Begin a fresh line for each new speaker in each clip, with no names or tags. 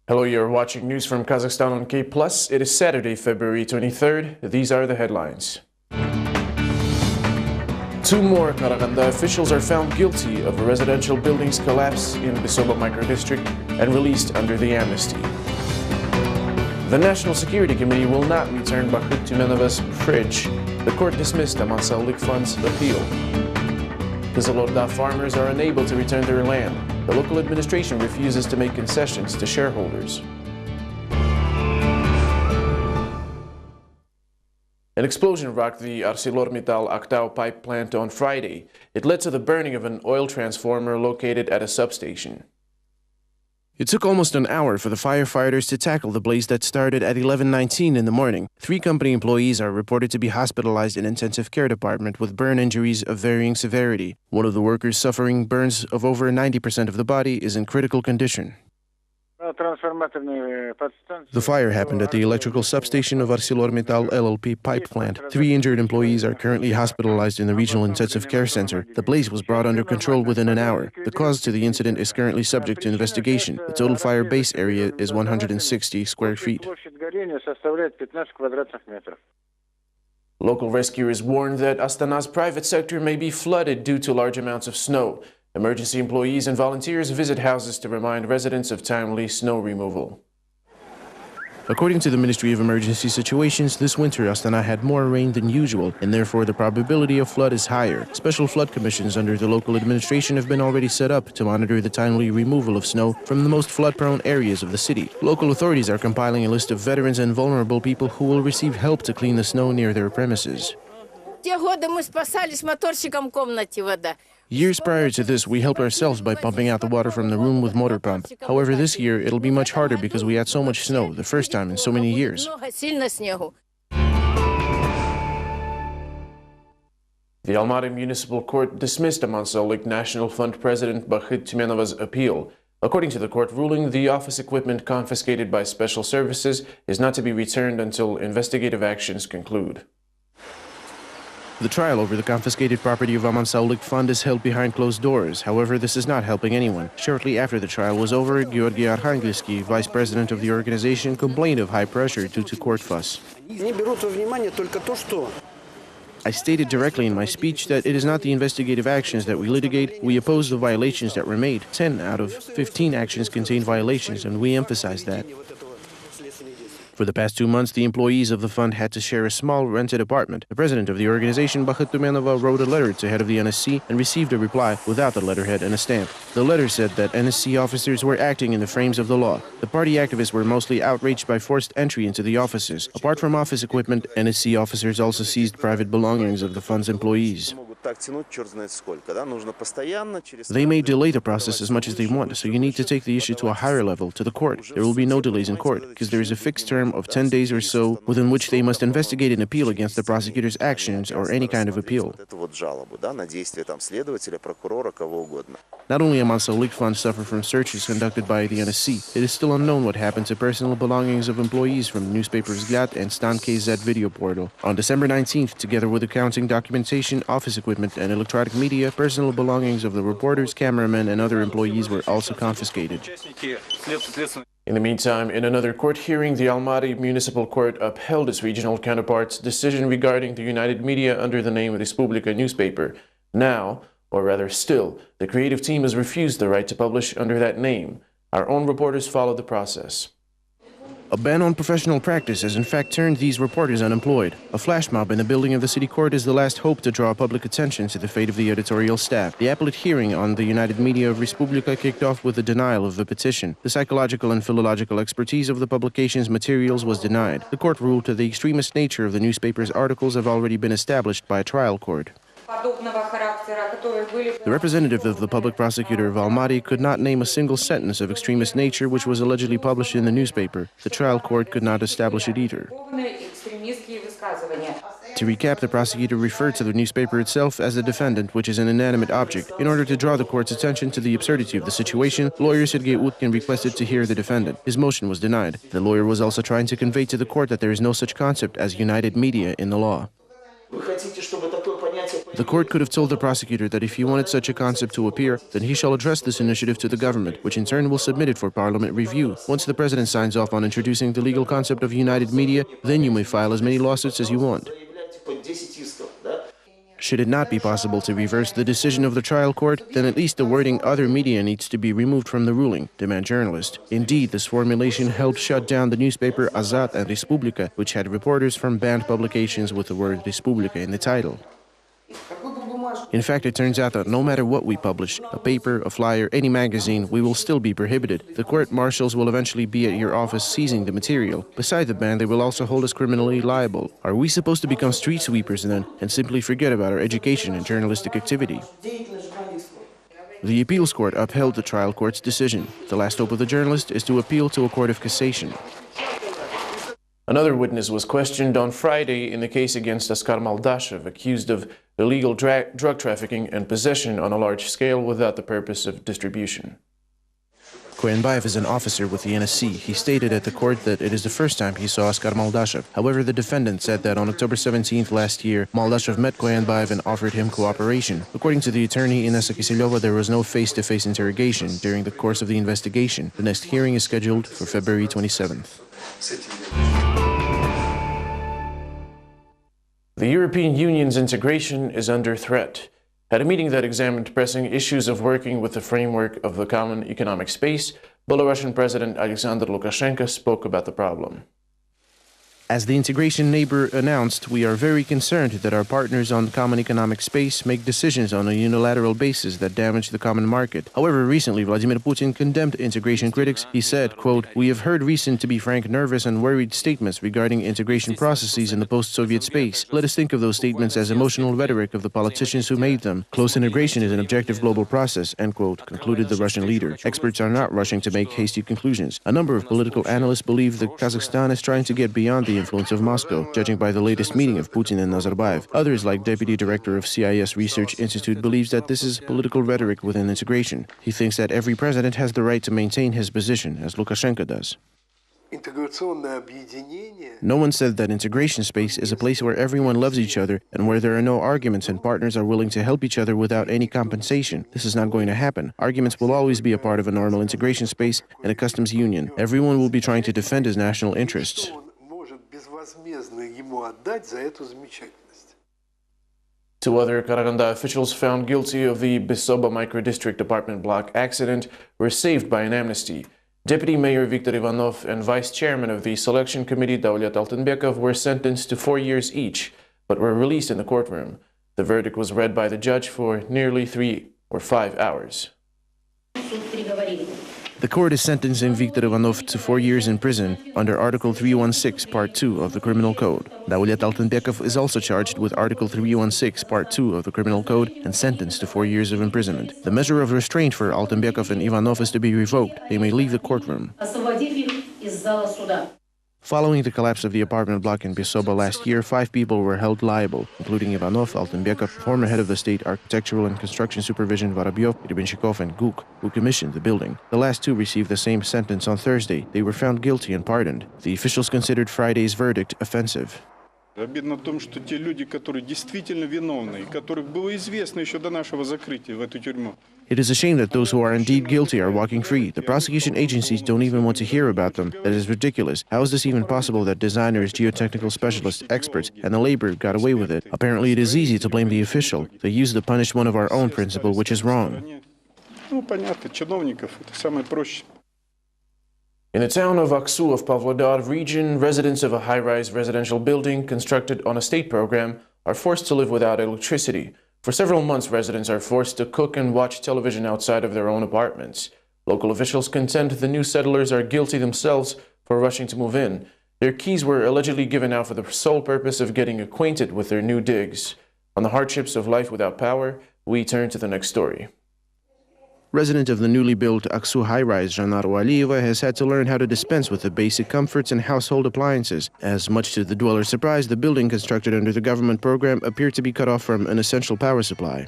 Hello, you're watching news from Kazakhstan on K+. It is Saturday, February 23rd. These are the headlines. Two more Karaganda officials are found guilty of a residential building's collapse in Bisoba microdistrict and released under the amnesty. The National Security Committee will not return Bakhut Tumenova's fridge. The court dismissed Amansaulik Fund's appeal. The Zalorda farmers are unable to return their land. The local administration refuses to make concessions to shareholders. An explosion rocked the ArcelorMittal Actau pipe plant on Friday. It led to the burning of an oil transformer located at a substation. It took almost an hour for the firefighters to tackle the blaze that started at 11:19 in the morning. 3 company employees are reported to be hospitalized in intensive care department with burn injuries of varying severity. One of the workers suffering burns of over 90% of the body is in critical condition. The fire happened at the electrical substation of ArcelorMittal LLP pipe plant. 3 injured employees are currently hospitalized in the regional intensive care center. The blaze was brought under control within an hour. The cause to the incident is currently subject to investigation. The total fire base area is 160 square feet. Local rescuers warned that Astana's private sector may be flooded due to large amounts of snow. Emergency employees and volunteers visit houses to remind residents of timely snow removal. According to the Ministry of Emergency Situations, this winter Astana had more rain than usual, and therefore the probability of flood is higher. Special flood commissions under the local administration have been already set up to monitor the timely removal of snow from the most flood-prone areas of the city. Local authorities are compiling a list of veterans and vulnerable people who will receive help to clean the snow near their premises. Years prior to this, we helped ourselves by pumping out the water from the room with motor pump. However, this year, it'll be much harder because we had so much snow, the first time in so many years. The Almaty Municipal Court dismissed Amansaulik National Fund President Bakhut Tumenova's appeal. According to the court ruling, the office equipment confiscated by special services is not to be returned until investigative actions conclude. The trial over the confiscated property of Amansaulik Fund is held behind closed doors. However, this is not helping anyone. Shortly after the trial was over, Georgi Arkhangelsky, vice president of the organization, complained of high pressure due to court fuss. I stated directly in my speech that it is not the investigative actions that we litigate. We oppose the violations that were made. 10 out of 15 actions contain violations, and we emphasize that. For the past 2 months, the employees of the fund had to share a small rented apartment. The president of the organization, Bakhut Tumenova, wrote a letter to head of the NSC and received a reply without the letterhead and a stamp. The letter said that NSC officers were acting in the frames of the law. The party activists were mostly outraged by forced entry into the offices. Apart from office equipment, NSC officers also seized private belongings of the fund's employees. They may delay the process as much as they want, so you need to take the issue to a higher level, to the court. There will be no delays in court, because there is a fixed term of 10 days or so within which they must investigate an appeal against the prosecutor's actions or any kind of appeal. Not only Amansaulik Fund suffered from searches conducted by the NSC, it is still unknown what happened to personal belongings of employees from newspapers Vzгляд and Stan KZ video portal. On December 19th, together with accounting documentation, office equipment, and electronic media, personal belongings of the reporters, cameramen, and other employees were also confiscated. In the meantime, in another court hearing, the Almaty Municipal Court upheld its regional counterpart's decision regarding the United Media under the name Respublika newspaper. Now, or rather still, the creative team has refused the right to publish under that name. Our own reporters followed the process. A ban on professional practice has in fact turned these reporters unemployed. A flash mob in the building of the city court is the last hope to draw public attention to the fate of the editorial staff. The appellate hearing on the United Media of Respublika kicked off with the denial of the petition. The psychological and philological expertise of the publication's materials was denied. The court ruled that the extremist nature of the newspaper's articles have already been established by a trial court. The representative of the public prosecutor of Almaty could not name a single sentence of extremist nature which was allegedly published in the newspaper. The trial court could not establish it either. To recap, the prosecutor referred to the newspaper itself as the defendant, which is an inanimate object. In order to draw the court's attention to the absurdity of the situation, lawyer Sergei Utkin requested to hear the defendant. His motion was denied. The lawyer was also trying to convey to the court that there is no such concept as United Media in the law. The court could have told the prosecutor that if he wanted such a concept to appear, then he shall address this initiative to the government, which in turn will submit it for parliament review. Once the president signs off on introducing the legal concept of united media, then you may file as many lawsuits as you want. Should it not be possible to reverse the decision of the trial court, then at least the wording "other media" needs to be removed from the ruling, demand journalists. Indeed, this formulation helped shut down the newspaper Azad and Respublika, which had reporters from banned publications with the word Respublika in the title. In fact, it turns out that no matter what we publish, a paper, a flyer, any magazine, we will still be prohibited. The court marshals will eventually be at your office seizing the material. Beside the ban, they will also hold us criminally liable. Are we supposed to become street sweepers then, and simply forget about our education and journalistic activity? The appeals court upheld the trial court's decision. The last hope of the journalist is to appeal to a court of cassation. Another witness was questioned on Friday in the case against Askar Maldashev, accused of illegal drug trafficking and possession on a large scale without the purpose of distribution. Koyanbayev is an officer with the NSC. He stated at the court that it is the first time he saw Askar Maldashev. However, the defendant said that on October 17th last year, Maldashev met Koyanbayev and offered him cooperation. According to the attorney Inessa Kiselyova, there was no face-to-face interrogation during the course of the investigation. The next hearing is scheduled for February 27th. The European Union's integration is under threat. At a meeting that examined pressing issues of working with the framework of the common economic space, Belarusian President Alexander Lukashenko spoke about the problem. As the integration neighbor announced, we are very concerned that our partners on the common economic space make decisions on a unilateral basis that damage the common market. However, recently Vladimir Putin condemned integration critics. He said, quote, "We have heard recent, to be frank, nervous and worried statements regarding integration processes in the post-Soviet space. Let us think of those statements as emotional rhetoric of the politicians who made them. Close integration is an objective global process," end quote, concluded the Russian leader. Experts are not rushing to make hasty conclusions. A number of political analysts believe that Kazakhstan is trying to get beyond the influence of Moscow, judging by the latest meeting of Putin and Nazarbayev. Others, like Deputy Director of CIS Research Institute, believes that this is political rhetoric within integration. He thinks that every president has the right to maintain his position, as Lukashenko does. No one said that integration space is a place where everyone loves each other and where there are no arguments and partners are willing to help each other without any compensation. This is not going to happen. Arguments will always be a part of a normal integration space and a customs union. Everyone will be trying to defend his national interests. Two other Karaganda officials found guilty of the Besoba microdistrict apartment block accident were saved by an amnesty. Deputy Mayor Viktor Ivanov and Vice Chairman of the Selection Committee Daulat Altenbekov were sentenced to 4 years each, but were released in the courtroom. The verdict was read by the judge for nearly 3 or 5 hours. The court is sentencing Viktor Ivanov to 4 years in prison under Article 316, Part 2 of the Criminal Code. Daulat Altenbekov is also charged with Article 316, Part 2 of the Criminal Code and sentenced to 4 years of imprisonment. The measure of restraint for Altenbekov and Ivanov is to be revoked. They may leave the courtroom. Following the collapse of the apartment block in Besoba last year, 5 people were held liable, including Ivanov, Altenbekov, former head of the State Architectural and Construction Supervision Vorobyov, Rybenchikov, and Guk, who commissioned the building. The last 2 received the same sentence on Thursday. They were found guilty and pardoned. The officials considered Friday's verdict offensive.
Обидно в том, что те люди, которые действительно виновны, которых было известно еще до нашего закрытия в эту тюрьму.
It is a shame that those who are indeed guilty are walking free. The prosecution agencies don't even want to hear about them. That is ridiculous. How is this even possible that designers, geotechnical specialists, experts, and the labor got away with it? Apparently it is easy to blame the official. They use the punish one of our own principle, which is wrong.
Ну, понятно, чиновников это самое проще.
In the town of Aksu of Pavlodar region, residents of a high-rise residential building constructed on a state program are forced to live without electricity. For several months, residents are forced to cook and watch television outside of their own apartments. Local officials contend the new settlers are guilty themselves for rushing to move in. Their keys were allegedly given out for the sole purpose of getting acquainted with their new digs. On the hardships of life without power, we turn to the next story. Resident of the newly built Aksu high-rise, Janaru Aliyeva, has had to learn how to dispense with the basic comforts and household appliances. As much to the dweller's surprise, the building constructed under the government program appeared to be cut off from an essential power supply.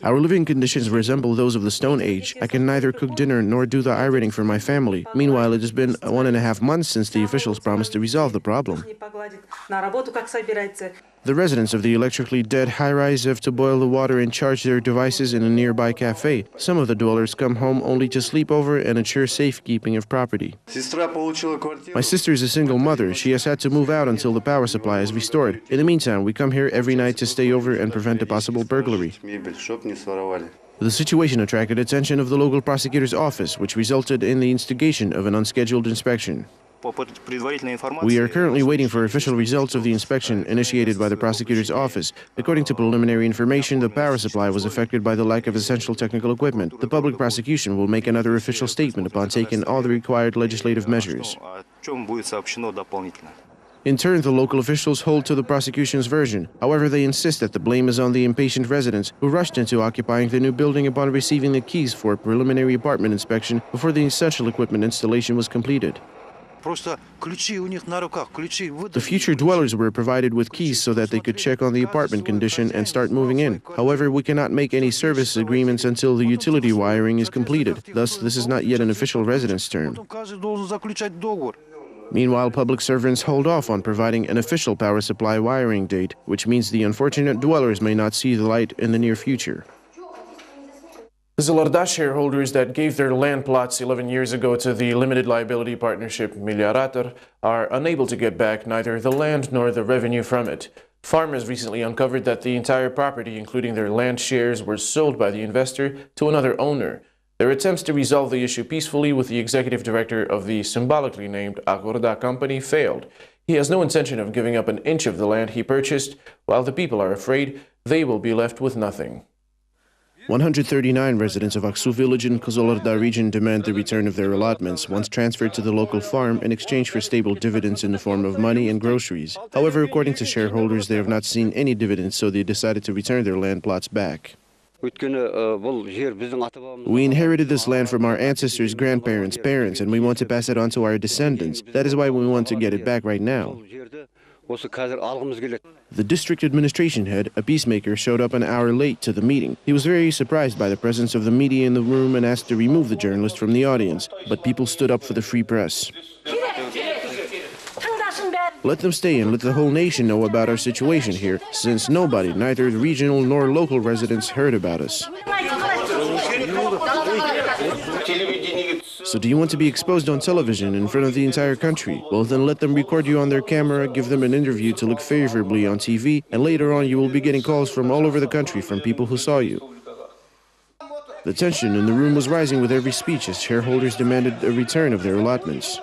Our living conditions resemble those of the Stone Age. I can neither cook dinner nor do the ironing for my family. Meanwhile, it has been 1.5 months since the officials promised to resolve the problem. The residents of the electrically dead high-rise have to boil the water and charge their devices in a nearby cafe. Some of the dwellers come home only to sleep over and ensure safekeeping of property. My sister is a single mother. She has had to move out until the power supply is restored. In the meantime, we come here every night to stay over and prevent a possible burglary. The situation attracted attention of the local prosecutor's office, which resulted in the instigation of an unscheduled inspection. We are currently waiting for official results of the inspection initiated by the prosecutor's office. According to preliminary information, the power supply was affected by the lack of essential technical equipment. The public prosecution will make another official statement upon taking all the required legislative measures. In turn, the local officials hold to the prosecution's version. However, they insist that the blame is on the impatient residents who rushed into occupying the new building upon receiving the keys for a preliminary apartment inspection before the essential equipment installation was completed. The future dwellers were provided with keys so that they could check on the apartment condition and start moving in. However, we cannot make any service agreements until the utility wiring is completed. Thus, this is not yet an official residence term. Meanwhile, public servants hold off on providing an official power supply wiring date, which means the unfortunate dwellers may not see the light in the near future. Zilorda shareholders that gave their land plots 11 years ago to the limited liability partnership Miliarator are unable to get back neither the land nor the revenue from it. Farmers recently uncovered that the entire property, including their land shares, were sold by the investor to another owner. Their attempts to resolve the issue peacefully with the executive director of the symbolically named Agorda company failed. He has no intention of giving up an inch of the land he purchased, while the people are afraid they will be left with nothing. 139 residents of Aksu village in Kozolorda region demand the return of their allotments once transferred to the local farm in exchange for stable dividends in the form of money and groceries. However, according to shareholders, they have not seen any dividends, so they decided to return their land plots back. We inherited this land from our ancestors, grandparents, parents, and we want to pass it on to our descendants. That is why we want to get it back right now. The district administration head, a peacemaker, showed up an hour late to the meeting. He was very surprised by the presence of the media in the room and asked to remove the journalist from the audience, but people stood up for the free press. Let them stay and let the whole nation know about our situation here, since nobody, neither regional nor local residents, heard about us. So do you want to be exposed on television in front of the entire country? Well, then let them record you on their camera, give them an interview to look favorably on TV, and later on you will be getting calls from all over the country from people who saw you. The tension in the room was rising with every speech as shareholders demanded a return of their allotments.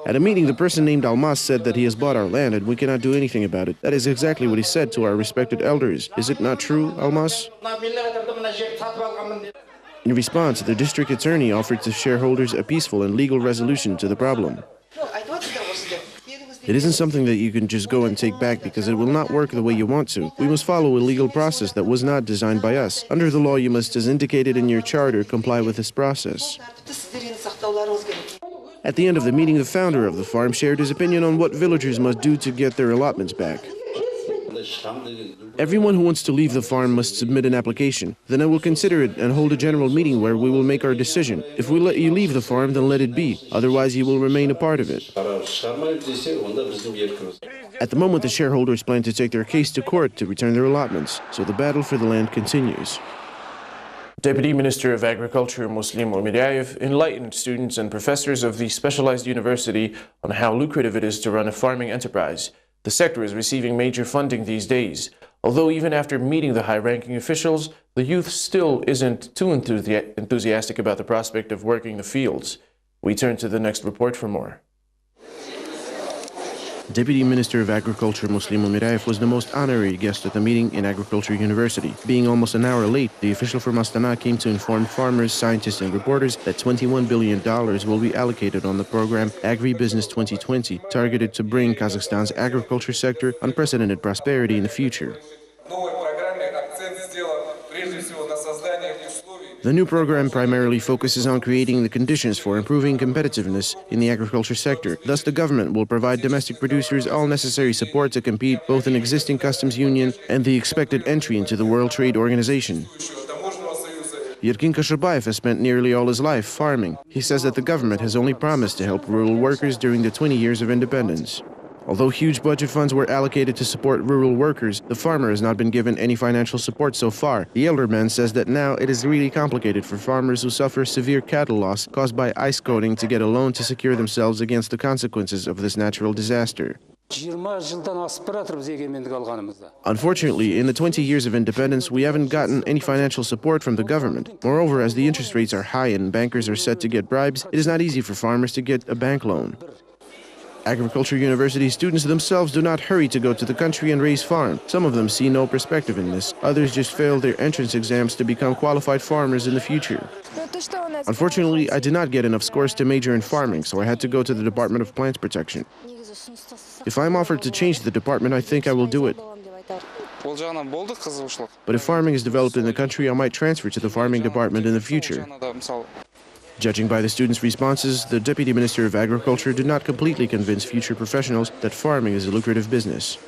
At a meeting, the person named Almas said that he has bought our land and we cannot do anything about it. That is exactly what he said to our respected elders. Is it not true, Almas? In response, the district attorney offered to shareholders a peaceful and legal resolution to the problem. It isn't something that you can just go and take back because it will not work the way you want to. We must follow a legal process that was not designed by us. Under the law, you must, as indicated in your charter, comply with this process. At the end of the meeting, the founder of the farm shared his opinion on what villagers must do to get their allotments back. Everyone who wants to leave the farm must submit an application. Then I will consider it and hold a general meeting where we will make our decision. If we let you leave the farm, then let it be. Otherwise, you will remain a part of it. At the moment, the shareholders plan to take their case to court to return their allotments, so the battle for the land continues. Deputy Minister of Agriculture Muslim Miryayev enlightened students and professors of the specialized university on how lucrative it is to run a farming enterprise. The sector is receiving major funding these days. Although even after meeting the high-ranking officials, the youth still isn't too enthusiastic about the prospect of working the fields. We turn to the next report for more. Deputy Minister of Agriculture Muslim Miryayev was the most honorary guest at the meeting in Agriculture University. Being almost an hour late, the official from Astana came to inform farmers, scientists, and reporters that $21 billion will be allocated on the program Agribusiness 2020, targeted to bring Kazakhstan's agriculture sector unprecedented prosperity in the future. The new program primarily focuses on creating the conditions for improving competitiveness in the agriculture sector. Thus, the government will provide domestic producers all necessary support to compete both in existing customs union and the expected entry into the World Trade Organization. Yerkin Kashubayev has spent nearly all his life farming. He says that the government has only promised to help rural workers during the 20 years of independence. Although huge budget funds were allocated to support rural workers, the farmer has not been given any financial support so far. The elder man says that now it is really complicated for farmers who suffer severe cattle loss caused by ice coating to get a loan to secure themselves against the consequences of this natural disaster. Unfortunately, in the 20 years of independence, we haven't gotten any financial support from the government. Moreover, as the interest rates are high and bankers are set to get bribes, it is not easy for farmers to get a bank loan. Agriculture university students themselves do not hurry to go to the country and raise farm. Some of them see no perspective in this. Others just fail their entrance exams to become qualified farmers in the future. Unfortunately, I did not get enough scores to major in farming, so I had to go to the Department of Plant Protection. If I'm offered to change the department, I think I will do it. But if farming is developed in the country, I might transfer to the farming department in the future. Judging by the students' responses, the Deputy Minister of Agriculture did not completely convince future professionals that farming is a lucrative business.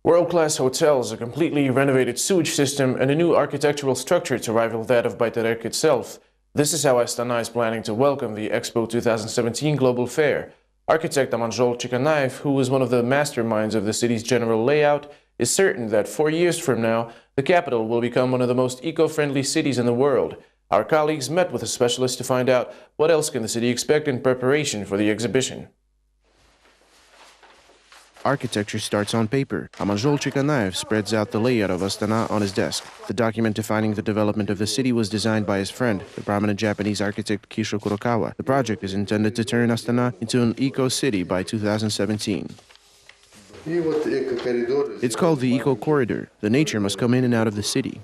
World-class hotels, a completely renovated sewage system, and a new architectural structure to rival that of Bayterek itself. This is how Astana is planning to welcome the Expo 2017 Global Fair. Architect Amanjol Chikanaev, who was one of the masterminds of the city's general layout, is certain that 4 years from now, the capital will become one of the most eco-friendly cities in the world. Our colleagues met with a specialist to find out what else can the city expect in preparation for the exhibition. Architecture starts on paper. Amanjol Chikanaev spreads out the layout of Astana on his desk. The document defining the development of the city was designed by his friend, the prominent Japanese architect Kisho Kurokawa. The project is intended to turn Astana into an eco-city by 2017. It's called the Eco Corridor. The nature must come in and out of the city.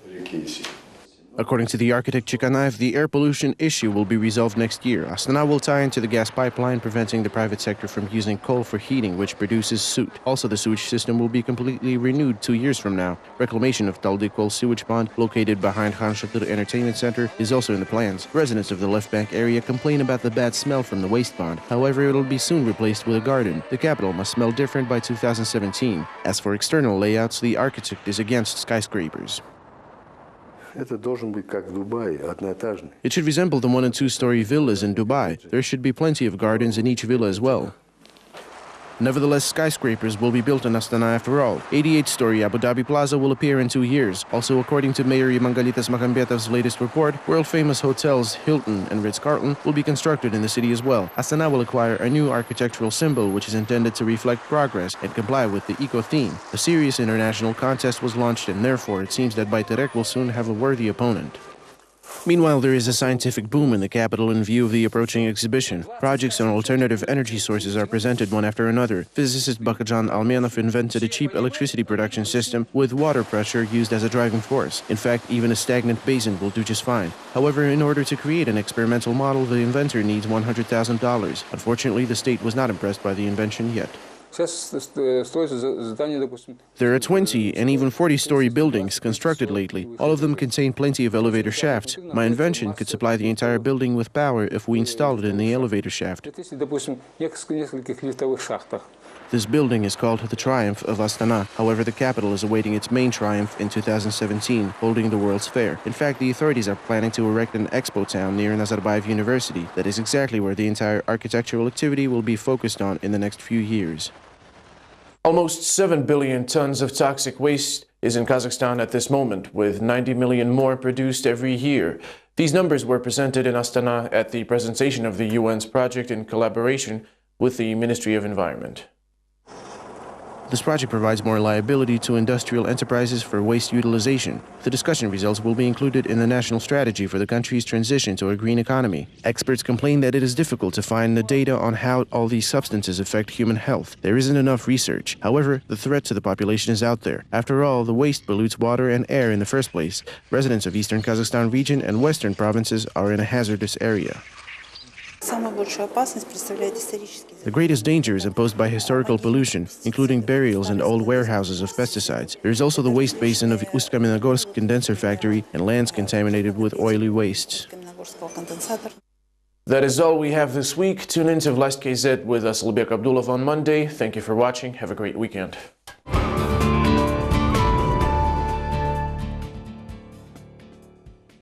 According to the architect Chikanaev, the air pollution issue will be resolved next year. Astana will tie into the gas pipeline, preventing the private sector from using coal for heating, which produces soot. Also, the sewage system will be completely renewed 2 years from now. Reclamation of Taldikol sewage pond, located behind Khan Shatir Entertainment Center, is also in the plans. Residents of the left bank area complain about the bad smell from the waste pond. However, it will be soon replaced with a garden. The capital must smell different by 2017. As for external layouts, the architect is against skyscrapers. It should resemble the 1- and 2-story villas in Dubai. There should be plenty of gardens in each villa as well. Nevertheless, skyscrapers will be built in Astana after all. 88-story Abu Dhabi Plaza will appear in 2 years. Also, according to Mayor Imangalitas Makambetov's latest report, world-famous hotels Hilton and Ritz-Carlton will be constructed in the city as well. Astana will acquire a new architectural symbol which is intended to reflect progress and comply with the eco-theme. A serious international contest was launched, and therefore it seems that Bayterek will soon have a worthy opponent. Meanwhile, there is a scientific boom in the capital in view of the approaching exhibition. Projects on alternative energy sources are presented one after another. Physicist Bakajan Almenov invented a cheap electricity production system with water pressure used as a driving force. In fact, even a stagnant basin will do just fine. However, in order to create an experimental model, the inventor needs $100,000. Unfortunately, the state was not impressed by the invention yet. There are 20 and even 40-story buildings constructed lately. All of them contain plenty of elevator shafts. My invention could supply the entire building with power if we install it in the elevator shaft. This building is called the Triumph of Astana. However, the capital is awaiting its main triumph in 2017, holding the World's Fair. In fact, the authorities are planning to erect an expo town near Nazarbayev University. That is exactly where the entire architectural activity will be focused on in the next few years. Almost 7 billion tons of toxic waste is in Kazakhstan at this moment, with 90 million more produced every year. These numbers were presented in Astana at the presentation of the UN's project in collaboration with the Ministry of Environment. This project provides more liability to industrial enterprises for waste utilization. The discussion results will be included in the national strategy for the country's transition to a green economy. Experts complain that it is difficult to find the data on how all these substances affect human health. There isn't enough research. However, the threat to the population is out there. After all, the waste pollutes water and air in the first place. Residents of eastern Kazakhstan region and western provinces are in a hazardous area. The greatest danger is imposed by historical pollution, including burials and old warehouses of pesticides. There is also the waste basin of Ust-Kamenogorsk condenser factory and lands contaminated with oily wastes. That is all we have this week. Tune in to Vlast KZ with Asylbek Abdulov on Monday. Thank you for watching. Have a great weekend.